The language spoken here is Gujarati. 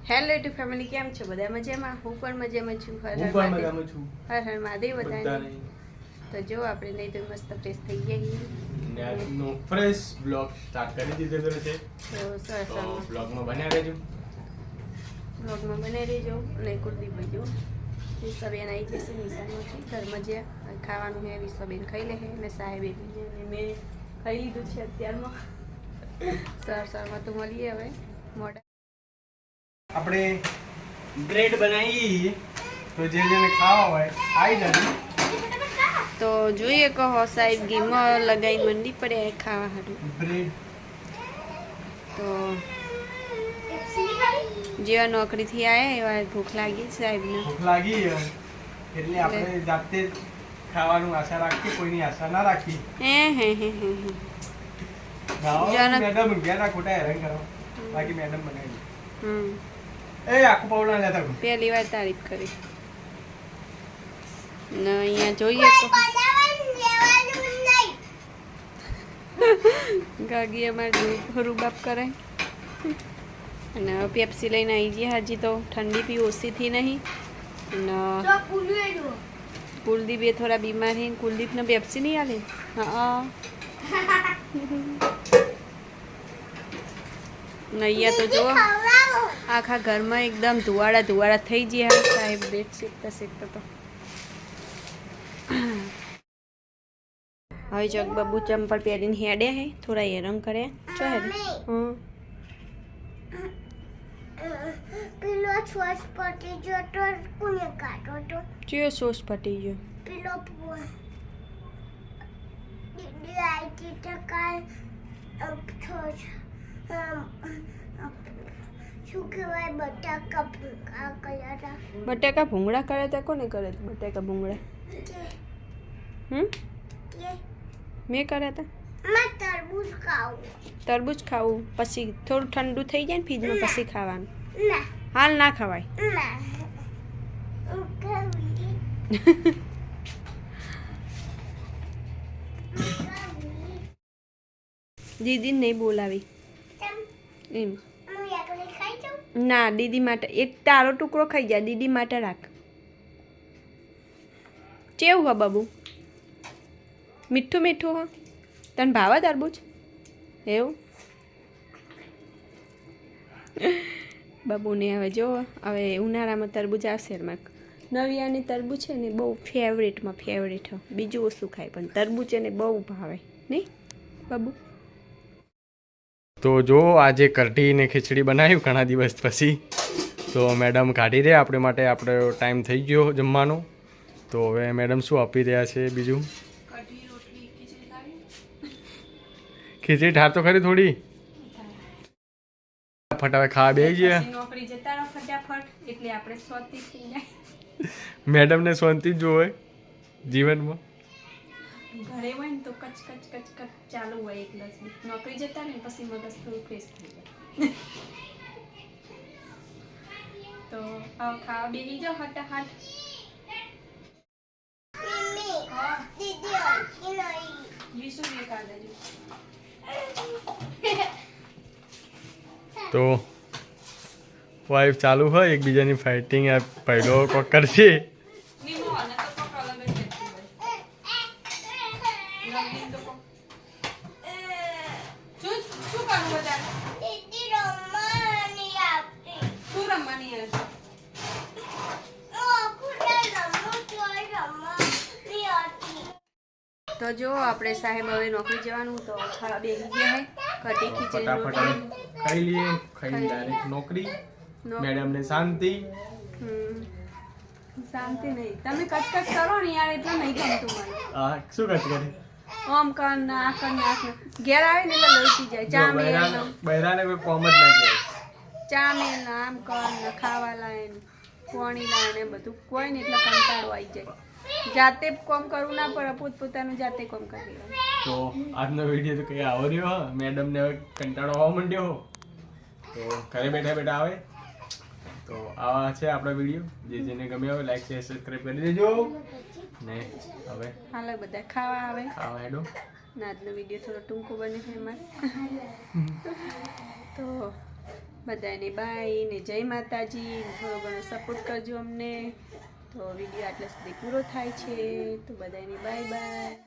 હેલો ટુ ફેમિલી, કેમ છો બધા? મજામાં? હું પણ મજામાં છું. હર હર મહાદેવ બધાને. તો જો આપણે નહીં તો મસ્ત ફ્રેશ થઈ ગયા ને આજનો ફ્રેશ બ્લોગ સ્ટાર્ટ કરી દીધો છે. તો સરસ બ્લોગમાં બન્યા રહેજો. અને કુલદીપ ભાઈ જો વિશ્વબેન આવી જશે નિશાનમાંથી ઘરમાં જ્યાં ખાવાનું છે. વિશ્વબેન ખાઈ લે છે અને સાહેબે મેં ખાઈ લીધું છે અત્યારમાં. સરમાં તો મળીએ હવે મોડા. આપણે બ્રેડ બનાવી તો જે જેને ખાવા હોય આવી જજો. તો જોઈએ કહો સાહેબ ઘીમાં લગાવી મંડી પડે ખાવા હારું બ્રેડ. તો જેવા નોકરીથી આવ્યા એવા ભૂખ લાગી સાહેબને. ભૂખ લાગી એટલે આપણે જાતે ખાવાનું આશા રાખી, કોઈની આશા ના રાખી. મેડમ ગયા ખોટા હેરાન કરો, બાકી મેડમ બનાવી. એ આખું પાવડા લેતા પહેલી વાર તારીફ કરી ને અહીંયા જોઈએ ગાગી અમારે રૂબાબ કરે અને પેપ્સી લઈને આવી જઈએ. હજી તો ઠંડી પી ઓછી થી નહીં અને કુલદીપ એ થોડા બીમાર છે. કુલદીપને પેપ્સી નહીં આલે. હા અહીંયા તો જો આખા ઘરમાં એકદમ ધુવાડા થઈ ગયા. સાહેબ બેટ શીખતા તો હવે જગબાબુ ચંપલ પહેરીને હેડ્યા હે, થોડા હેરંગ કર્યા. ચો હેડે પેલો સોસ પટી ગયો તો કોને કાઢો તો? ચિયો સોસ પટી ગયો? પેલો દીદી આઈ તો કાલ સોસ શું કહેવાય બટાકા ભૂંગળા કર્યા હતા. બટાકા ભૂંગળા કર્યા હતા? કોને કર્યા હતા બટાકા ભૂંગળા? મેં કર્યા હતા. તરબૂચ ખાવું પછી થોડું ઠંડુ થઈ જાય ને ફ્રીજમાં પછી ખાવાનું. હાલ ના ખવાય. દીદી નહીં બોલાવી એમ ના. દીદી માટે એક તારો ટુકડો ખાઈ જાય, દીદી માટે રાખ. કેવું હો બાબુ? મીઠું મીઠું હો? તને ભાવે તરબૂચ? એવું બાબુને હવે જો હવે ઉનાળામાં તરબૂચ આવશે. એમાં નવિયાની તરબૂચ છે ને બહુ ફેવરેટમાં ફેવરેટ હો. બીજું ઓછું ખાય પણ તરબૂચ એને બહુ ભાવે નહીં બાબુ? તો જો આજે કઢી ને ખીચડી બનાવ્યું ઘણા દિવસ પછી. તો મેડમ કાઢી રહ્યા આપણે માટે. આપણો ટાઈમ થઈ ગયો જમવાનો. તો હવે મેડમ શું આપી રહ્યા છે બીજું? ખીચડી ઠાર તો ખરી થોડી. ફટાફટ હવે ખાવા બેસી ગયા. નોકરી જતા રહો ફટાફટ એટલે આપણે શાંતિ થઈ જાય. મેડમને શાંતિ જ જોવે જીવનમાં. ઘરે હોય ને તો કચ ચાલુ હોય એક દસ નોકરી જતા ને પછી મગજ થોડું ફ્રેશ થઈ જાય. તો હવે ખાવા બેસી જાઓ ફટાફટ. તો વાઈફ ચાલુ હોય એકબીજાની ફાઇટિંગ. આ પહેલો કોક કરશે. તો જો આપણે સાહેબ હવે નોકરી જવાનું તો ખાવા બેસી ગયા હે. કઢી ખીચડી ખાઈ લઈએ, ખાઈ ડાયરેક્ટ નોકરી. મેડમને શાંતિ. શાંતિ નહીં. તમે કચકચ કરો ને યાર, એટલે નહીં ગમતું મને. હા શું કચ કરી? ઓમ કર ના આ કર ના ઘેર આવે ને એટલે લોહી પી જાય. ચા મેલ બૈરાને કોઈ કોમ જ ના કહેવાય. ચા મેલ ના આમ કર ને ખાવા લાય ને પાણી લાય ને બધું કોઈ ને એટલે કંટાળો આવી જાય. જાતે કોમ કરવું ના પડે, પોતપોતાનું જાતે કોમ કરી લે. તો આજનો વિડીયો તો કઈ આવો રહ્યો. મેડમને હવે કંટાળો આવવા માંડ્યો. તો ઘરે બેઠા આવે. તો આવા છે આપણા વિડીયો. જેને ગમ્યા હોય લાઈક શેર સબસ્ક્રાઈબ કરી દેજો. ને હવે હાલો બધા ખાવા આવે. ખાવા હેડો. આજનો વિડીયો થોડો ટૂંકો બને છે એમાં. તો બધાને બાય ને જય માતાજી. થોડો ઘણો સપોર્ટ કરજો અમને. તો વિડીયો આટલા સુધી પૂરો થાય છે. તો બધાને બાય બાય.